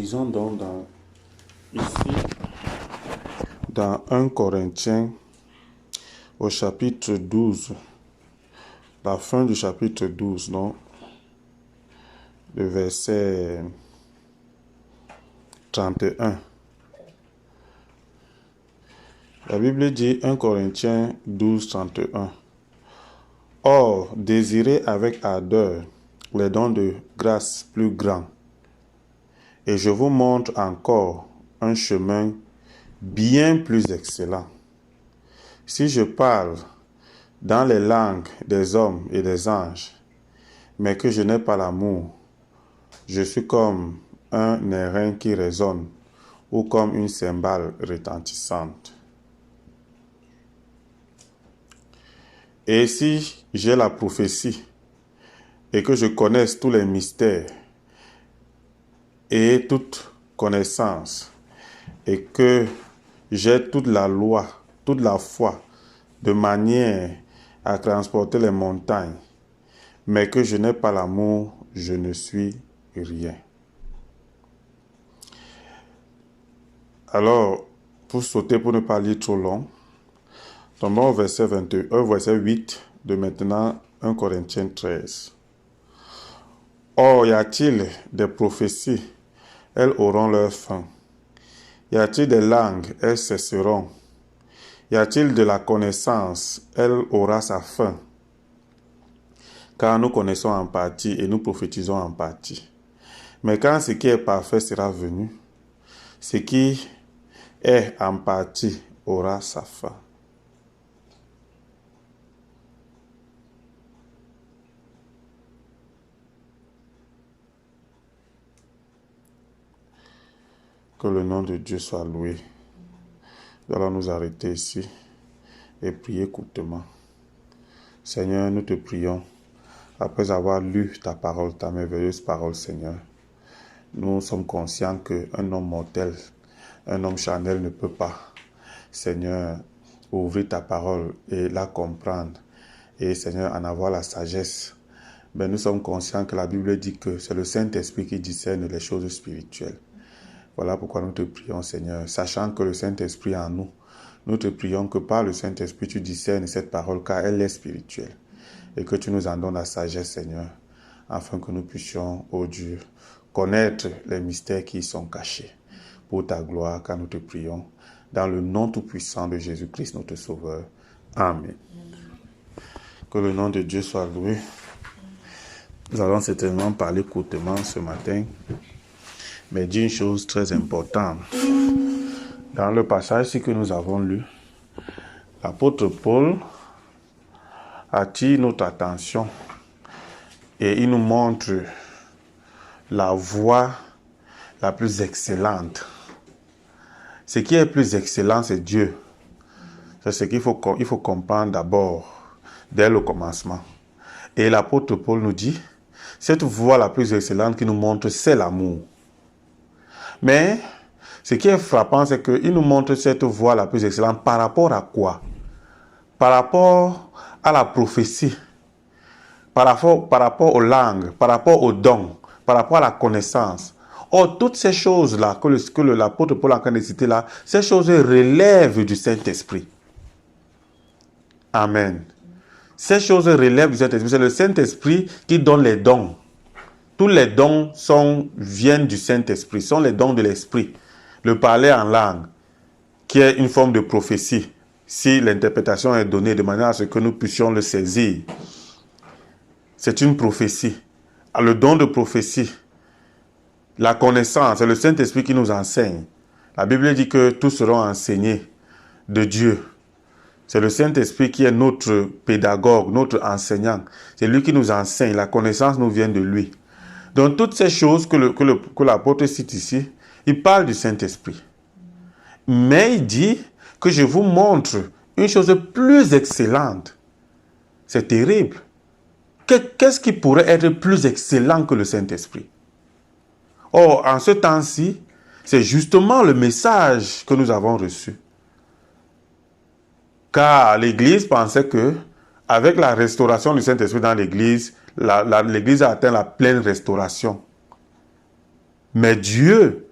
Lisons donc ici dans 1 Corinthiens au chapitre 12, la fin du chapitre 12, non? Le verset 31. La Bible dit 1 Corinthiens 12, 31. Or, désirez avec ardeur les dons de grâce plus grands. Et je vous montre encore un chemin bien plus excellent. Si je parle dans les langues des hommes et des anges, mais que je n'ai pas l'amour, je suis comme un airain qui résonne ou comme une cymbale retentissante. Et si j'ai la prophétie et que je connaisse tous les mystères et toute connaissance et que j'ai toute la loi, toute la foi, de manière à transporter les montagnes, mais que je n'ai pas l'amour, je ne suis rien. Alors, pour sauter, pour ne pas lire trop long, tombons au verset 8 de maintenant 1 Corinthiens 13. Or, y a-t-il des prophéties? Elles auront leur fin. Y a-t-il des langues? Elles cesseront. Y a-t-il de la connaissance? Elle aura sa fin. Car nous connaissons en partie et nous prophétisons en partie. Mais quand ce qui est parfait sera venu, ce qui est en partie aura sa fin. Que le nom de Dieu soit loué. Nous allons nous arrêter ici et prier courtement. Seigneur, nous te prions, après avoir lu ta parole, ta merveilleuse parole, Seigneur. Nous sommes conscients qu'un homme mortel, un homme charnel ne peut pas, Seigneur, ouvrir ta parole et la comprendre. Et Seigneur, en avoir la sagesse. Mais nous sommes conscients que la Bible dit que c'est le Saint-Esprit qui discerne les choses spirituelles. Voilà pourquoi nous te prions, Seigneur, sachant que le Saint-Esprit est en nous. Nous te prions que par le Saint-Esprit, tu discernes cette parole, car elle est spirituelle. Et que tu nous en donnes la sagesse, Seigneur, afin que nous puissions, ô Dieu, connaître les mystères qui y sont cachés. Pour ta gloire, car nous te prions, dans le nom tout-puissant de Jésus-Christ, notre Sauveur. Amen. Que le nom de Dieu soit loué. Nous allons certainement parler courtement ce matin, mais d'une chose très importante. Dans le passage que nous avons lu, l'apôtre Paul attire notre attention et il nous montre la voie la plus excellente. Ce qui est plus excellent, c'est Dieu. C'est ce qu'il faut comprendre d'abord, dès le commencement. Et l'apôtre Paul nous dit, cette voie la plus excellente qu'il nous montre, c'est l'amour. Mais ce qui est frappant, c'est qu'il nous montre cette voie la plus excellente par rapport à quoi? Par rapport à la prophétie, par rapport aux langues, par rapport aux dons, par rapport à la connaissance. Or, toutes ces choses-là que l'apôtre Paul a en train de citer là, ces choses relèvent du Saint-Esprit. Amen. Ces choses relèvent du Saint-Esprit. C'est le Saint-Esprit qui donne les dons. Tous les dons viennent du Saint-Esprit, sont les dons de l'Esprit. Le parler en langue, qui est une forme de prophétie, si l'interprétation est donnée de manière à ce que nous puissions le saisir. C'est une prophétie. Le don de prophétie, la connaissance, c'est le Saint-Esprit qui nous enseigne. La Bible dit que tous seront enseignés de Dieu. C'est le Saint-Esprit qui est notre pédagogue, notre enseignant. C'est lui qui nous enseigne. La connaissance nous vient de lui. Donc toutes ces choses que l'apôtre cite ici, il parle du Saint-Esprit. Mais il dit que je vous montre une chose plus excellente. C'est terrible. Qu'est-ce qui pourrait être plus excellent que le Saint-Esprit? Or, en ce temps-ci, c'est justement le message que nous avons reçu. Car l'Église pensait que, avec la restauration du Saint-Esprit dans l'Église, l'Église a atteint la pleine restauration. Mais Dieu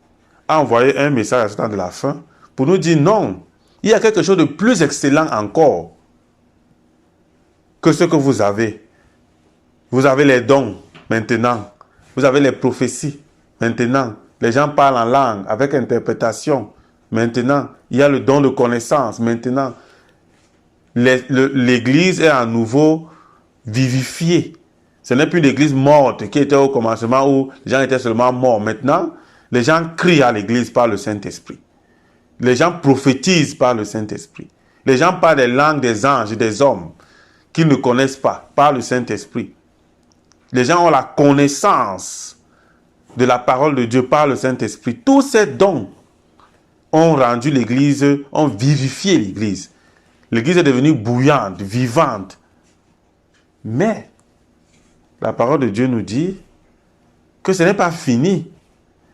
a envoyé un message à ce temps de la fin pour nous dire non, il y a quelque chose de plus excellent encore que ce que vous avez. Vous avez les dons maintenant. Vous avez les prophéties maintenant. Les gens parlent en langue avec interprétation maintenant. Il y a le don de connaissance maintenant. L'Église est à nouveau vivifiée. Ce n'est plus l'Église morte qui était au commencement où les gens étaient seulement morts. Maintenant, les gens crient à l'Église par le Saint-Esprit. Les gens prophétisent par le Saint-Esprit. Les gens parlent des langues des anges et des hommes qu'ils ne connaissent pas par le Saint-Esprit. Les gens ont la connaissance de la parole de Dieu par le Saint-Esprit. Tous ces dons ont rendu l'Église, ont vivifié l'Église. L'Église est devenue bouillante, vivante. Mais la parole de Dieu nous dit que ce n'est pas fini.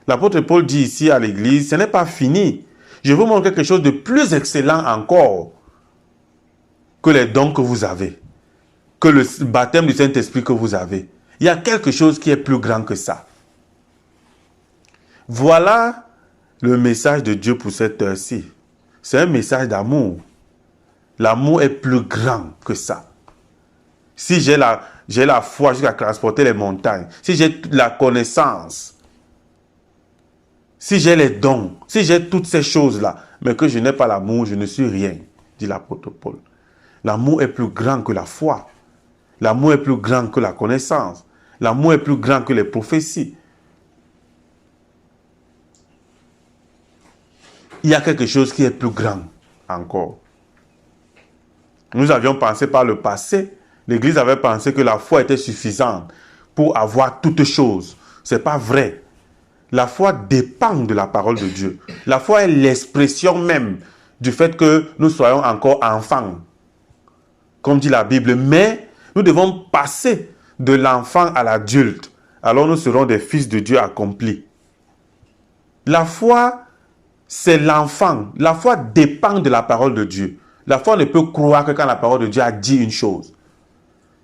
L'apôtre Paul dit ici à l'Église, ce n'est pas fini. Je vous montre quelque chose de plus excellent encore que les dons que vous avez, que le baptême du Saint-Esprit que vous avez. Il y a quelque chose qui est plus grand que ça. Voilà le message de Dieu pour cette heure-ci. C'est un message d'amour. L'amour est plus grand que ça. Si j'ai la foi jusqu'à transporter les montagnes, si j'ai la connaissance, si j'ai les dons, si j'ai toutes ces choses-là, mais que je n'ai pas l'amour, je ne suis rien, dit l'apôtre Paul. L'amour est plus grand que la foi. L'amour est plus grand que la connaissance. L'amour est plus grand que les prophéties. Il y a quelque chose qui est plus grand encore. Nous avions pensé par le passé, l'Église avait pensé que la foi était suffisante pour avoir toutes choses. Ce n'est pas vrai. La foi dépend de la parole de Dieu. La foi est l'expression même du fait que nous soyons encore enfants. Comme dit la Bible, mais nous devons passer de l'enfant à l'adulte. Alors nous serons des fils de Dieu accomplis. La foi, c'est l'enfant. La foi dépend de la parole de Dieu. La foi ne peut croire que quand la parole de Dieu a dit une chose.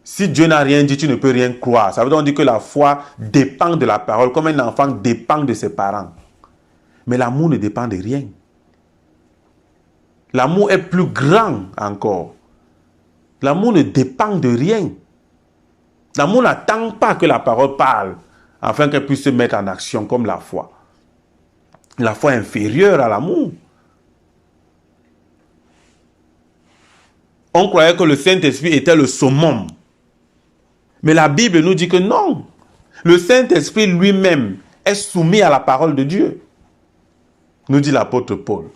Si Dieu n'a rien dit, tu ne peux rien croire. Ça veut donc dire que la foi dépend de la parole, comme un enfant dépend de ses parents. Mais l'amour ne dépend de rien. L'amour est plus grand encore. L'amour ne dépend de rien. L'amour n'attend pas que la parole parle, afin qu'elle puisse se mettre en action comme la foi. La foi est inférieure à l'amour. On croyait que le Saint-Esprit était le summum. Mais la Bible nous dit que non. Le Saint-Esprit lui-même est soumis à la parole de Dieu. Nous dit l'apôtre Paul.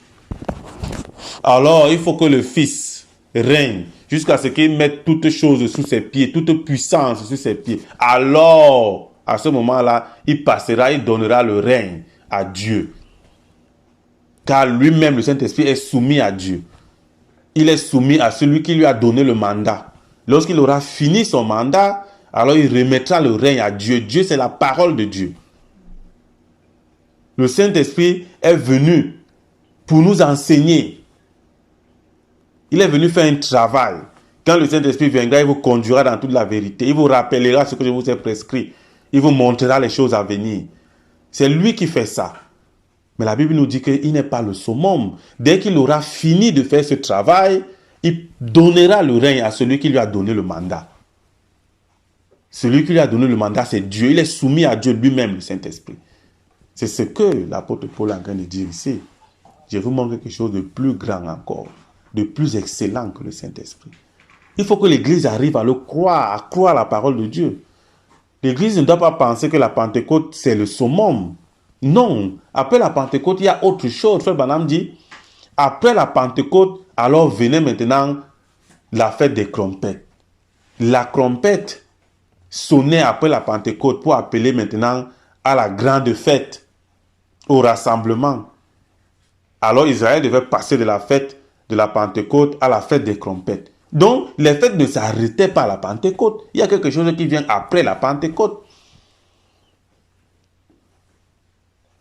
Alors, il faut que le Fils règne jusqu'à ce qu'il mette toutes choses sous ses pieds, toute puissance sous ses pieds. Alors, à ce moment-là, il passera, il donnera le règne à Dieu. Car lui-même, le Saint-Esprit, est soumis à Dieu. Il est soumis à celui qui lui a donné le mandat. Lorsqu'il aura fini son mandat, alors il remettra le règne à Dieu. Dieu, c'est la parole de Dieu. Le Saint-Esprit est venu pour nous enseigner. Il est venu faire un travail. Quand le Saint-Esprit viendra, il vous conduira dans toute la vérité. Il vous rappellera ce que je vous ai prescrit. Il vous montrera les choses à venir. C'est lui qui fait ça. Mais la Bible nous dit qu'il n'est pas le summum. Dès qu'il aura fini de faire ce travail, il donnera le règne à celui qui lui a donné le mandat. Celui qui lui a donné le mandat, c'est Dieu. Il est soumis à Dieu lui-même, le Saint-Esprit. C'est ce que l'apôtre Paul est en train de dire ici. Je vous montre quelque chose de plus grand encore, de plus excellent que le Saint-Esprit. Il faut que l'Église arrive à le croire, à croire la parole de Dieu. L'Église ne doit pas penser que la Pentecôte, c'est le summum. Non, après la Pentecôte, il y a autre chose. Frère Branham dit, après la Pentecôte, alors venait maintenant la fête des trompettes. La trompette sonnait après la Pentecôte pour appeler maintenant à la grande fête, au rassemblement. Alors Israël devait passer de la fête de la Pentecôte à la fête des trompettes. Donc, les fêtes ne s'arrêtaient pas à la Pentecôte. Il y a quelque chose qui vient après la Pentecôte.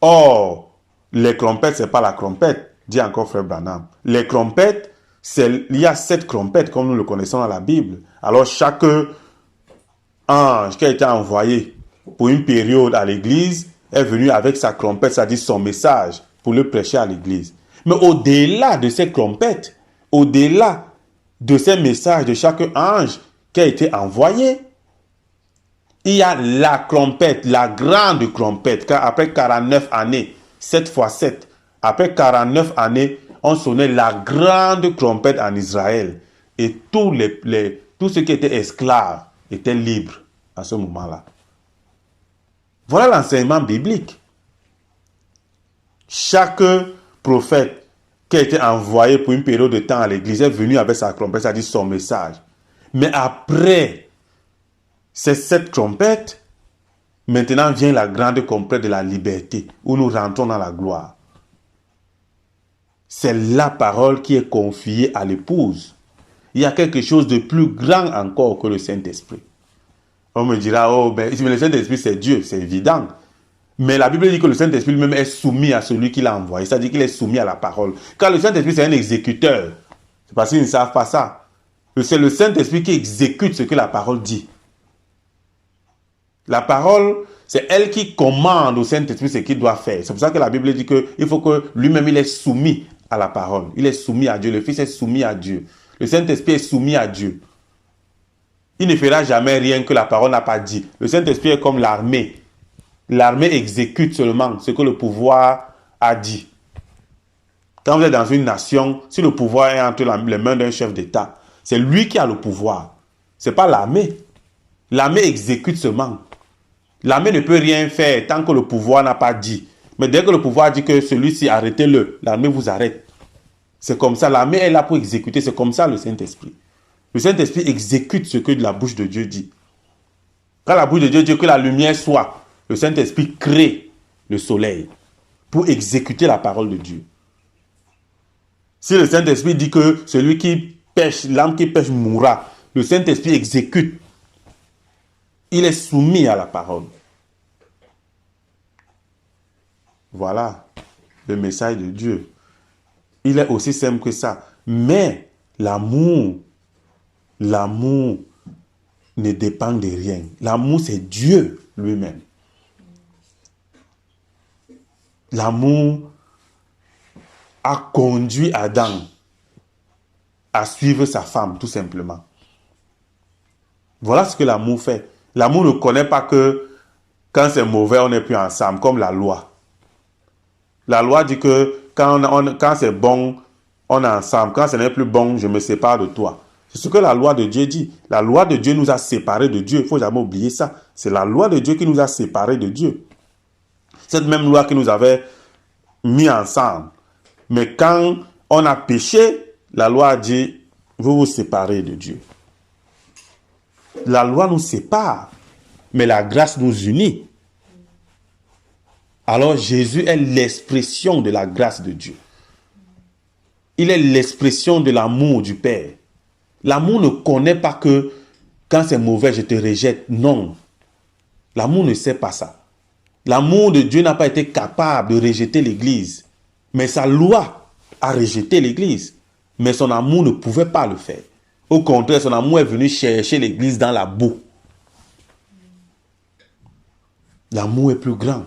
Or, les trompettes, ce n'est pas la trompette, dit encore Frère Branham. Les trompettes, il y a 7 trompettes comme nous le connaissons dans la Bible. Alors, chaque ange qui a été envoyé pour une période à l'église est venu avec sa trompette, c'est-à-dire son message. pour le prêcher à l'église. Mais au-delà de ces trompettes, au-delà de ces messages de chaque ange qui a été envoyé, il y a la trompette, la grande trompette, car après 49 années, 7 fois 7, après 49 années, on sonnait la grande trompette en Israël. Et tous ceux qui étaient esclaves étaient libres à ce moment-là. Voilà l'enseignement biblique. Chaque prophète qui a été envoyé pour une période de temps à l'église est venu avec sa trompette, c'est-à-dire son message. Mais après cette trompette, maintenant vient la grande trompette de la liberté, où nous rentrons dans la gloire. C'est la parole qui est confiée à l'épouse. Il y a quelque chose de plus grand encore que le Saint-Esprit. On me dira, oh, mais le Saint-Esprit c'est Dieu, c'est évident. Mais la Bible dit que le Saint-Esprit lui-même est soumis à celui qui l'a envoyé. C'est-à-dire qu'il est soumis à la parole. Car le Saint-Esprit c'est un exécuteur. C'est parce qu'ils ne savent pas ça. C'est le Saint-Esprit qui exécute ce que la parole dit. La parole, c'est elle qui commande au Saint-Esprit ce qu'il doit faire. C'est pour ça que la Bible dit qu'il faut que lui-même il est soumis à la parole. Il est soumis à Dieu. Le Fils est soumis à Dieu. Le Saint-Esprit est soumis à Dieu. Il ne fera jamais rien que la parole n'a pas dit. Le Saint-Esprit est comme l'armée. L'armée exécute seulement ce que le pouvoir a dit. Quand vous êtes dans une nation, si le pouvoir est entre les mains d'un chef d'État, c'est lui qui a le pouvoir. Ce n'est pas l'armée. L'armée exécute seulement. L'armée ne peut rien faire tant que le pouvoir n'a pas dit. Mais dès que le pouvoir dit que celui-ci, arrêtez-le, l'armée vous arrête. C'est comme ça. L'armée est là pour exécuter. C'est comme ça le Saint-Esprit. Le Saint-Esprit exécute ce que la bouche de Dieu dit. Quand la bouche de Dieu dit que la lumière soit, le Saint-Esprit crée le soleil pour exécuter la parole de Dieu. Si le Saint-Esprit dit que celui qui pêche, l'âme qui pêche mourra, le Saint-Esprit exécute. Il est soumis à la parole. Voilà le message de Dieu. Il est aussi simple que ça. Mais l'amour ne dépend de rien. L'amour, c'est Dieu lui-même. L'amour a conduit Adam à suivre sa femme, tout simplement. Voilà ce que l'amour fait. L'amour ne connaît pas que quand c'est mauvais, on n'est plus ensemble, comme la loi. La loi dit que quand c'est bon, on est ensemble. Quand ce n'est plus bon, je me sépare de toi. C'est ce que la loi de Dieu dit. La loi de Dieu nous a séparés de Dieu. Il ne faut jamais oublier ça. C'est la loi de Dieu qui nous a séparés de Dieu. Cette même loi qui nous avait mis ensemble. Mais quand on a péché, la loi a dit, vous vous séparez de Dieu. La loi nous sépare, mais la grâce nous unit. Alors Jésus est l'expression de la grâce de Dieu. Il est l'expression de l'amour du Père. L'amour ne connaît pas que quand c'est mauvais, je te rejette. Non. L'amour ne sait pas ça. L'amour de Dieu n'a pas été capable de rejeter l'Église. Mais sa loi a rejeté l'Église. Mais son amour ne pouvait pas le faire. Au contraire, son amour est venu chercher l'Église dans la boue. L'amour est plus grand.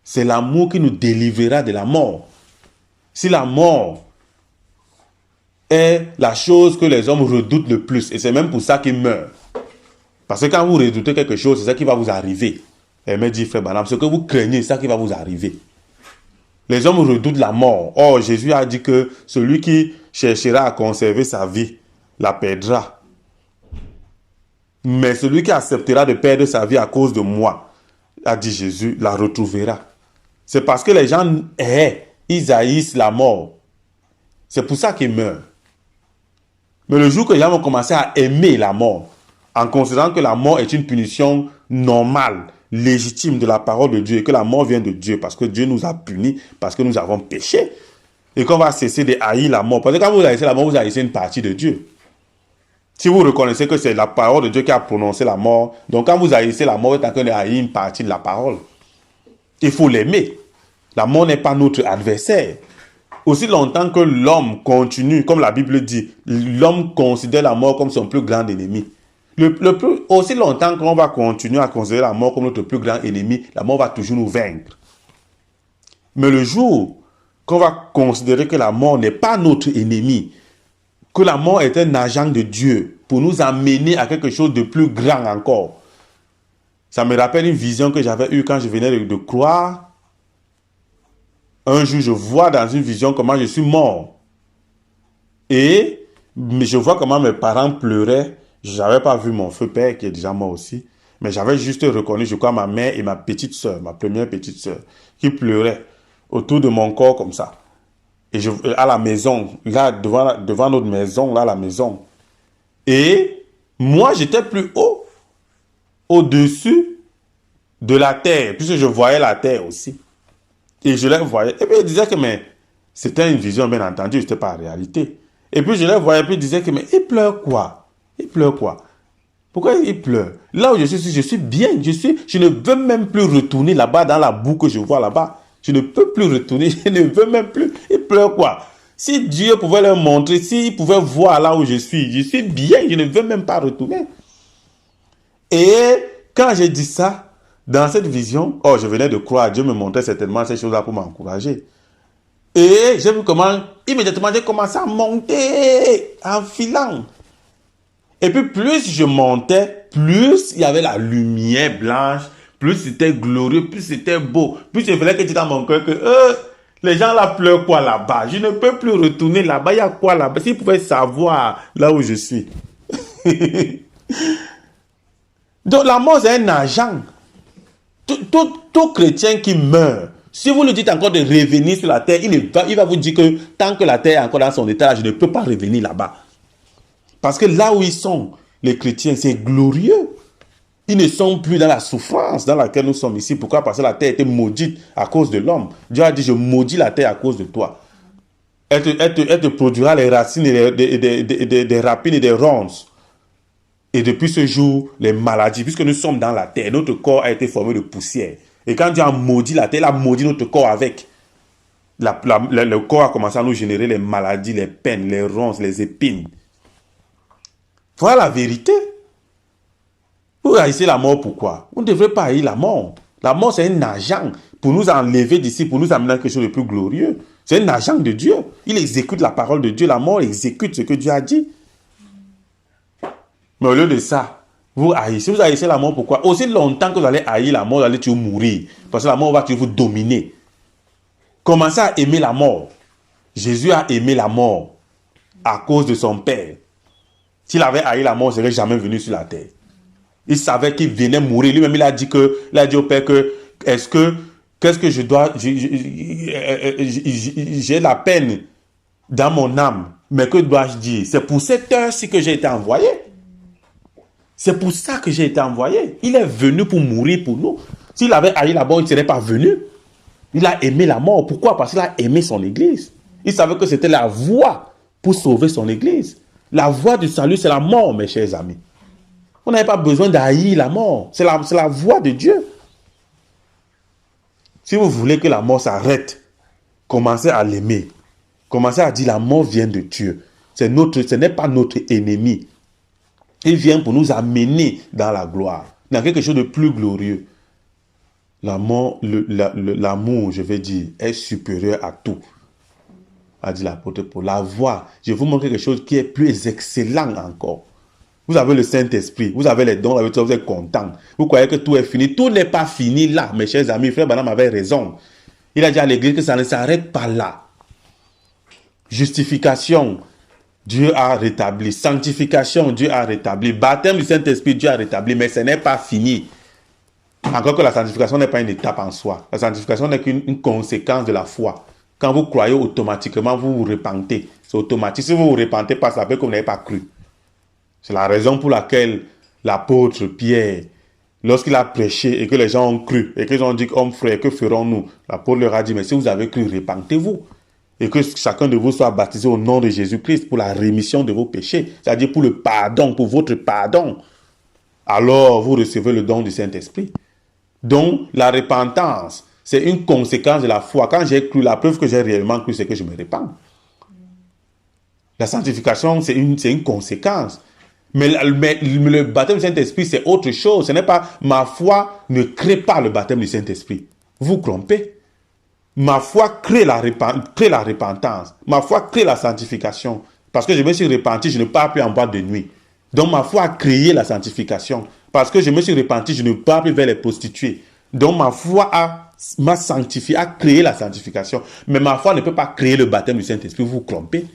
C'est l'amour qui nous délivrera de la mort. Si la mort est la chose que les hommes redoutent le plus, et c'est même pour ça qu'ils meurent. Parce que quand vous redoutez quelque chose, c'est ça qui va vous arriver. Et me dit, frère Branham, ce que vous craignez, c'est ça qui va vous arriver. Les hommes redoutent la mort. Or, Jésus a dit que celui qui cherchera à conserver sa vie la perdra. Mais celui qui acceptera de perdre sa vie à cause de moi, a dit Jésus, la retrouvera. C'est parce que les gens ils haïssent la mort. C'est pour ça qu'ils meurent. Mais le jour que les gens vont commencer à aimer la mort, en considérant que la mort est une punition normale, légitime de la parole de Dieu, et que la mort vient de Dieu, parce que Dieu nous a punis, parce que nous avons péché, et qu'on va cesser de haïr la mort. Parce que quand vous haïssez la mort, vous haïssez une partie de Dieu. Si vous reconnaissez que c'est la parole de Dieu qui a prononcé la mort, donc quand vous haïssez la mort, vous êtes en train de haïr une partie de la parole. Il faut l'aimer. La mort n'est pas notre adversaire. Aussi longtemps que l'homme continue, comme la Bible dit, l'homme considère la mort comme son plus grand ennemi. Aussi longtemps qu'on va continuer à considérer la mort comme notre plus grand ennemi, la mort va toujours nous vaincre. Mais le jour qu'on va considérer que la mort n'est pas notre ennemi, que la mort est un agent de Dieu pour nous amener à quelque chose de plus grand encore. Ça me rappelle une vision que j'avais eue quand je venais de croire. Un jour, je vois dans une vision comment je suis mort. Et je vois comment mes parents pleuraient. Je n'avais pas vu mon feu père qui est déjà mort aussi. Mais j'avais juste reconnu, je crois, ma mère et ma petite sœur, ma première petite sœur, qui pleuraient autour de mon corps comme ça. Et à la maison, là, devant notre maison, là, à la maison. Et moi, j'étais plus haut, au-dessus de la terre, puisque je voyais la terre aussi. Et je les voyais. Et puis, il disait que, mais, c'était une vision, bien entendu, c'était pas la réalité. Et puis, je les voyais, puis il disait que, mais, il pleure quoi? Il pleure quoi? Pourquoi il pleure? Là où je suis bien, je ne veux même plus retourner là-bas, dans la boue que je vois là-bas. Je ne peux plus retourner, je ne veux même plus. Il pleure quoi? Si Dieu pouvait leur montrer, s'il pouvait voir là où je suis bien, je ne veux même pas retourner. Et quand j'ai dit ça, dans cette vision, oh, je venais de croire, Dieu me montrait certainement ces choses-là pour m'encourager. Et j'ai vu comment, immédiatement, j'ai commencé à monter en filant. Et puis, plus je montais, plus il y avait la lumière blanche, plus c'était glorieux, plus c'était beau. Plus je voulais que tu dans mon cœur que les gens là pleurent quoi là-bas. Je ne peux plus retourner là-bas. Il y a quoi là-bas? S'ils pouvaient savoir là où je suis. Donc, la mort, c'est un agent. Tout chrétien qui meurt, si vous lui dites encore de revenir sur la terre, il va vous dire que tant que la terre est encore dans son état, je ne peux pas revenir là-bas. Parce que là où ils sont, les chrétiens, c'est glorieux. Ils ne sont plus dans la souffrance dans laquelle nous sommes ici. Pourquoi? Parce que la terre était maudite à cause de l'homme. Dieu a dit, je maudis la terre à cause de toi. Elle te produira les racines et des rapines et des ronces. Et depuis ce jour, les maladies, puisque nous sommes dans la terre, notre corps a été formé de poussière. Et quand Dieu a maudit la terre, il a maudit notre corps avec. Le corps a commencé à nous générer les maladies, les peines, les ronces, les épines. Voilà la vérité. Vous haïssez la mort, pourquoi? Vous ne devrez pas haïr la mort. La mort, c'est un agent pour nous enlever d'ici, pour nous amener à quelque chose de plus glorieux. C'est un agent de Dieu. Il exécute la parole de Dieu. La mort exécute ce que Dieu a dit. Mais au lieu de ça, vous haïssez la mort, pourquoi? Aussi longtemps que vous allez haïr la mort, vous allez toujours mourir. Parce que la mort va toujours vous dominer. Commencez à aimer la mort. Jésus a aimé la mort à cause de son Père. S'il avait haï la mort, il ne serait jamais venu sur la terre. Il savait qu'il venait mourir. Lui-même, il a dit au Père que, qu'est-ce que je dois, j'ai la peine dans mon âme. Mais que dois-je dire? C'est pour cette heure-ci que j'ai été envoyé. C'est pour ça que j'ai été envoyé. Il est venu pour mourir pour nous. S'il avait haï la mort, il ne serait pas venu. Il a aimé la mort. Pourquoi? Parce qu'il a aimé son église. Il savait que c'était la voie pour sauver son église. La voie du salut, c'est la mort, mes chers amis. On n'avait pas besoin d'haïr la mort. C'est la voie de Dieu. Si vous voulez que la mort s'arrête, commencez à l'aimer. Commencez à dire la mort vient de Dieu. Ce n'est pas notre ennemi. Il vient pour nous amener dans la gloire, dans quelque chose de plus glorieux. L'amour, je vais dire, est supérieur à tout, a dit l'apôtre Paul. La voie, je vais vous montrer quelque chose qui est plus excellent encore. Vous avez le Saint-Esprit, vous avez les dons, vous êtes content. Vous croyez que tout est fini. Tout n'est pas fini là, mes chers amis. Frère Branham avait raison. Il a dit à l'église que ça ne s'arrête pas là. Justification, Dieu a rétabli. Sanctification, Dieu a rétabli. Baptême du Saint-Esprit, Dieu a rétabli. Mais ce n'est pas fini. Encore que la sanctification n'est pas une étape en soi. La sanctification n'est qu'une conséquence de la foi. Quand vous croyez, automatiquement, vous vous repentez. C'est automatique. Si vous ne vous repentez pas, ça veut que vous n'avez pas cru. C'est la raison pour laquelle l'apôtre Pierre, lorsqu'il a prêché et que les gens ont cru, et qu'ils ont dit, homme frère, que ferons-nous? L'apôtre leur a dit, mais si vous avez cru, repentez-vous. Et que chacun de vous soit baptisé au nom de Jésus-Christ pour la rémission de vos péchés. C'est-à-dire pour le pardon, pour votre pardon. Alors, vous recevez le don du Saint-Esprit. Donc, la repentance, c'est une conséquence de la foi. Quand j'ai cru, la preuve que j'ai réellement cru, c'est que je me répands. La sanctification, c'est une conséquence. Mais le baptême du Saint-Esprit, c'est autre chose. Ce n'est pas ma foi ne crée pas le baptême du Saint-Esprit. Vous trompez. Ma foi crée la repentance. Ma foi crée la sanctification. Parce que je me suis repenti, je ne pars plus en boîte de nuit. Donc ma foi a créé la sanctification. Parce que je me suis repenti, je ne pars plus vers les prostituées. Donc ma foi m'a sanctifié, a créé la sanctification. Mais ma foi ne peut pas créer le baptême du Saint-Esprit. Vous vous trompez.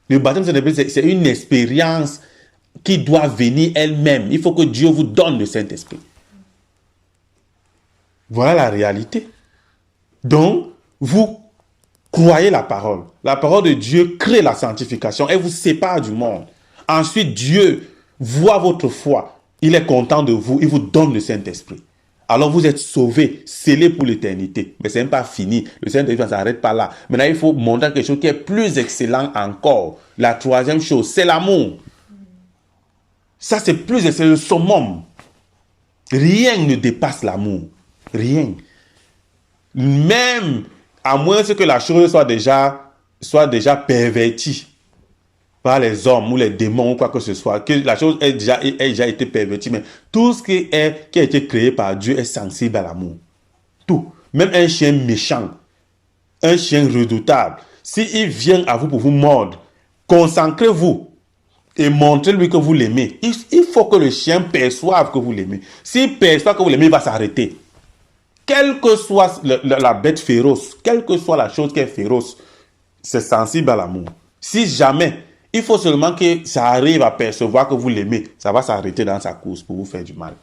Le baptême du Saint-Esprit, c'est une expérience qui doit venir elle-même. Il faut que Dieu vous donne le Saint-Esprit. Voilà la réalité. Donc, vous croyez la parole. La parole de Dieu crée la sanctification et vous sépare du monde. Ensuite, Dieu voit votre foi. Il est content de vous. Il vous donne le Saint-Esprit. Alors vous êtes sauvés, scellés pour l'éternité. Mais ce n'est pas fini. Le Saint-Esprit ne s'arrête pas là. Maintenant, il faut montrer quelque chose qui est plus excellent encore. La troisième chose, c'est l'amour. Ça, c'est plus excellent, le summum. Rien ne dépasse l'amour. Rien. Même à moins que la chose soit déjà pervertie par les hommes ou les démons ou quoi que ce soit, que la chose ait déjà été pervertie, mais tout ce qui a été créé par Dieu est sensible à l'amour. Tout. Même un chien méchant, un chien redoutable, s'il vient à vous pour vous mordre, concentrez-vous et montrez-lui que vous l'aimez. Il faut que le chien perçoive que vous l'aimez. S'il perçoit que vous l'aimez, il va s'arrêter. Quelle que soit la bête féroce, quelle que soit la chose qui est féroce, c'est sensible à l'amour. Si jamais, il faut seulement que ça arrive à percevoir que vous l'aimez, ça va s'arrêter dans sa course pour vous faire du mal.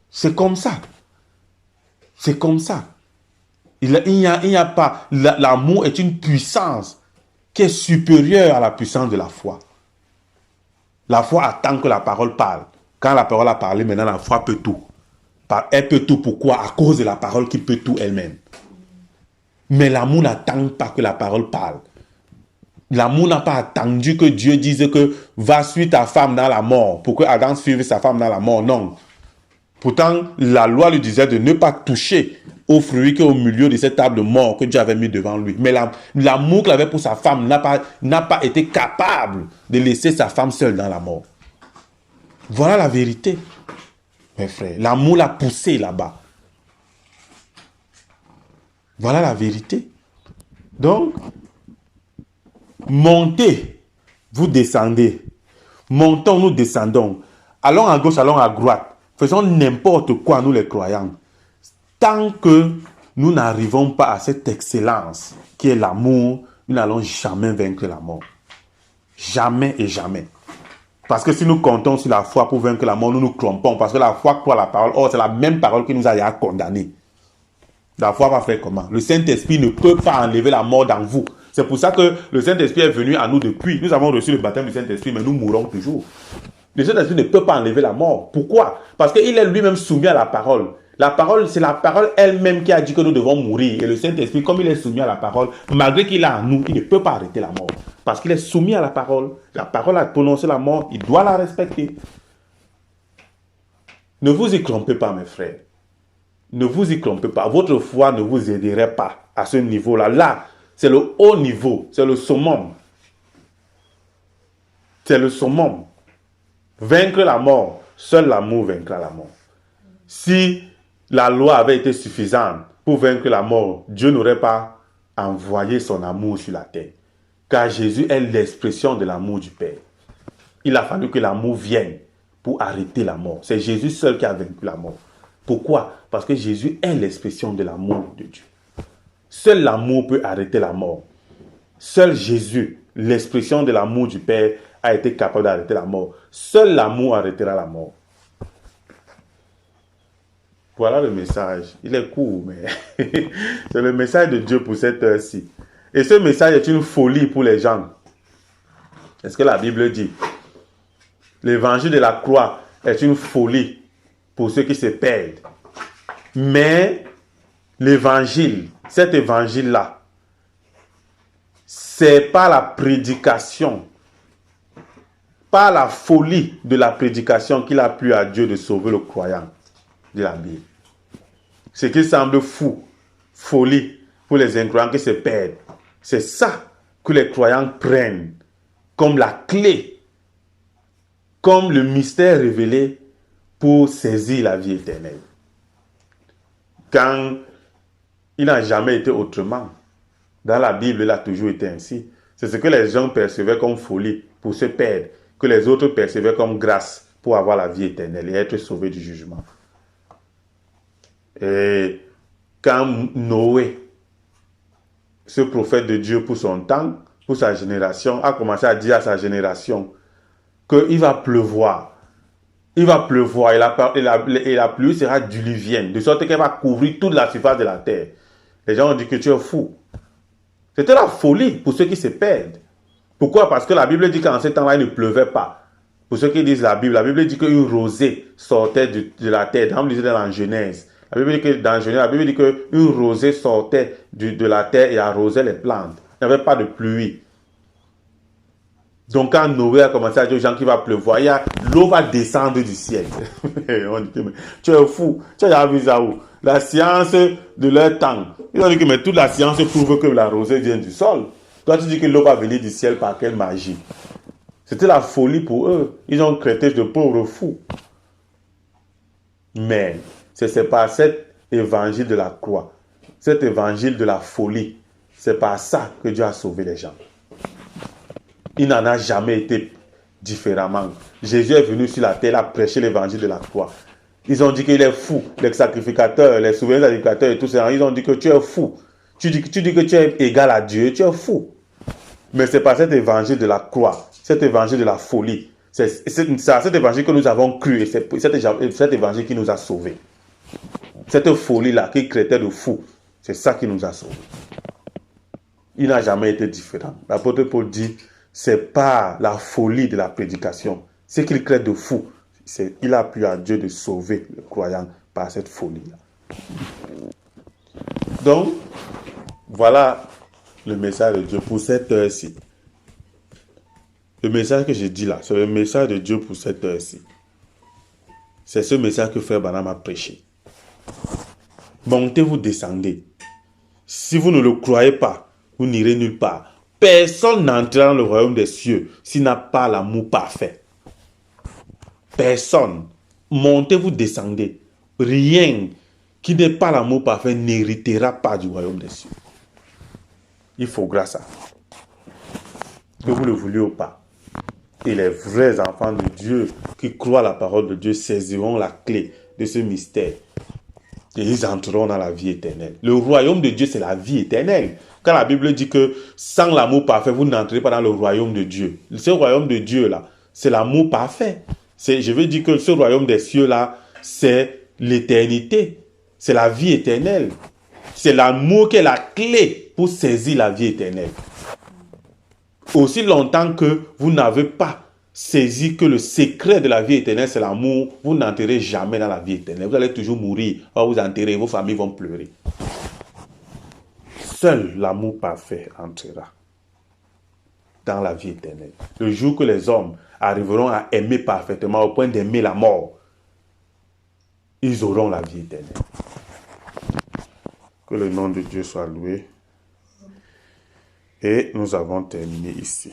C'est comme ça. C'est comme ça. Il n'y a pas... L'amour est une puissance qui est supérieure à la puissance de la foi. La foi attend que la parole parle. Quand la parole a parlé, maintenant la foi peut tout. Elle peut tout. Pourquoi? À cause de la parole qui peut tout elle-même. Mais l'amour n'attend pas que la parole parle. L'amour n'a pas attendu que Dieu dise que va suivre ta femme dans la mort pour que Adam suive sa femme dans la mort. Non. Pourtant, la loi lui disait de ne pas toucher au fruit qui est au milieu de cette table mort que Dieu avait mis devant lui. Mais l'amour qu'il avait pour sa femme n'a pas été capable de laisser sa femme seule dans la mort. Voilà la vérité. Mes frères, l'amour l'a poussé là-bas. Voilà la vérité. Donc, montez, vous descendez. Montons, nous descendons. Allons à gauche, allons à droite. Faisons n'importe quoi, nous les croyants. Tant que nous n'arrivons pas à cette excellence qui est l'amour, nous n'allons jamais vaincre la mort. Jamais et jamais. Parce que si nous comptons sur la foi pour vaincre la mort, nous nous trompons. Parce que la foi croit la parole. Or, c'est la même parole qui nous a condamnés. La foi va faire comment? Le Saint-Esprit ne peut pas enlever la mort dans vous. C'est pour ça que le Saint-Esprit est venu à nous depuis. Nous avons reçu le baptême du Saint-Esprit, mais nous mourrons toujours. Le Saint-Esprit ne peut pas enlever la mort. Pourquoi? Parce qu'il est lui-même soumis à la parole. La parole, c'est la parole elle-même qui a dit que nous devons mourir. Et le Saint-Esprit, comme il est soumis à la parole, malgré qu'il est en nous, il ne peut pas arrêter la mort. Parce qu'il est soumis à la parole. La parole a prononcé la mort, il doit la respecter. Ne vous y trompez pas, mes frères. Ne vous y trompez pas. Votre foi ne vous aiderait pas à ce niveau-là. Là, c'est le haut niveau. C'est le summum. C'est le summum. Vaincre la mort. Seul l'amour vaincra la mort. Si la loi avait été suffisante pour vaincre la mort, Dieu n'aurait pas envoyé son amour sur la terre. Car Jésus est l'expression de l'amour du Père. Il a fallu que l'amour vienne pour arrêter la mort. C'est Jésus seul qui a vaincu la mort. Pourquoi? Parce que Jésus est l'expression de l'amour de Dieu. Seul l'amour peut arrêter la mort. Seul Jésus, l'expression de l'amour du Père, a été capable d'arrêter la mort. Seul l'amour arrêtera la mort. Voilà le message. Il est court, mais c'est le message de Dieu pour cette heure-ci. Et ce message est une folie pour les gens. C'est ce que la Bible dit. L'évangile de la croix est une folie pour ceux qui se perdent. Mais l'évangile, cet évangile-là, c'est pas la prédication, pas la folie de la prédication qu'il a plu à Dieu de sauver le croyant de la Bible. Ce qui semble fou, folie pour les incroyants qui se perdent, c'est ça que les croyants prennent comme la clé, comme le mystère révélé pour saisir la vie éternelle. Quand Il n'a jamais été autrement. Dans la Bible, il a toujours été ainsi. C'est ce que les gens percevaient comme folie pour se perdre, que les autres percevaient comme grâce pour avoir la vie éternelle et être sauvés du jugement. Et quand Noé, ce prophète de Dieu pour son temps, pour sa génération, a commencé à dire à sa génération qu'il va pleuvoir. Il va pleuvoir et la pluie sera diluvienne, de sorte qu'elle va couvrir toute la surface de la terre. Les gens ont dit que tu es fou. C'était la folie pour ceux qui se perdent. Pourquoi? Parce que la Bible dit qu'en ce temps-là, il ne pleuvait pas. Pour ceux qui disent la Bible dit qu'une rosée sortait de la terre. Dans la Genèse. La Bible dit que dans Genèse, la Bible dit qu'une rosée sortait de la terre et arrosait les plantes. Il n'y avait pas de pluie. Donc quand Noé a commencé à dire aux gens qu'il va pleuvoir, l'eau va descendre du ciel. On dit que tu es fou. Tu as déjà vu ça où? La science de leur temps. Ils ont dit que mais toute la science prouve que la rosée vient du sol. Toi tu dis que l'eau va venir du ciel par quelle magie? C'était la folie pour eux. Ils ont traité de pauvres fous. Mais c'est par cet évangile de la croix, cet évangile de la folie, c'est par ça que Dieu a sauvé les gens. Il n'en a jamais été différemment. Jésus est venu sur la terre, il a prêché l'évangile de la croix. Ils ont dit qu'il est fou. Les sacrificateurs, les souverains sacrificateurs et tout ça, ils ont dit que tu es fou. Tu dis que tu es égal à Dieu, tu es fou. Mais c'est par cet évangile de la croix, cet évangile de la folie. C'est à cet évangile que nous avons cru et c'est cet évangile qui nous a sauvés. Cette folie-là qui traitait de fou, c'est ça qui nous a sauvés. Il n'a jamais été différent. L'apôtre Paul dit, c'est pas la folie de la prédication. Ce qu'il crée de fou, il a plu à Dieu de sauver le croyant par cette folie-là. Donc, voilà le message de Dieu pour cette heure-ci. Le message que j'ai dit là, c'est le message de Dieu pour cette heure-ci. C'est ce message que Frère Branham a prêché. Montez, vous descendez. Si vous ne le croyez pas, vous n'irez nulle part. Personne n'entrera dans le royaume des cieux s'il n'a pas l'amour parfait. Personne. Montez, vous descendez. Rien qui n'est pas l'amour parfait n'héritera pas du royaume des cieux. Il faut grâce à que vous le vouliez ou pas. Et les vrais enfants de Dieu qui croient à la parole de Dieu saisiront la clé de ce mystère. Et ils entreront dans la vie éternelle. Le royaume de Dieu, c'est la vie éternelle. Quand la Bible dit que sans l'amour parfait, vous n'entrez pas dans le royaume de Dieu. Ce royaume de Dieu-là, c'est l'amour parfait. Je veux dire que ce royaume des cieux-là, c'est l'éternité. C'est la vie éternelle. C'est l'amour qui est la clé pour saisir la vie éternelle. Aussi longtemps que vous n'avez pas saisi que le secret de la vie éternelle, c'est l'amour, vous n'entrerez jamais dans la vie éternelle. Vous allez toujours mourir, vous enterrer, vos familles vont pleurer. Seul l'amour parfait entrera dans la vie éternelle. Le jour que les hommes arriveront à aimer parfaitement au point d'aimer la mort, ils auront la vie éternelle. Que le nom de Dieu soit loué. Et nous avons terminé ici.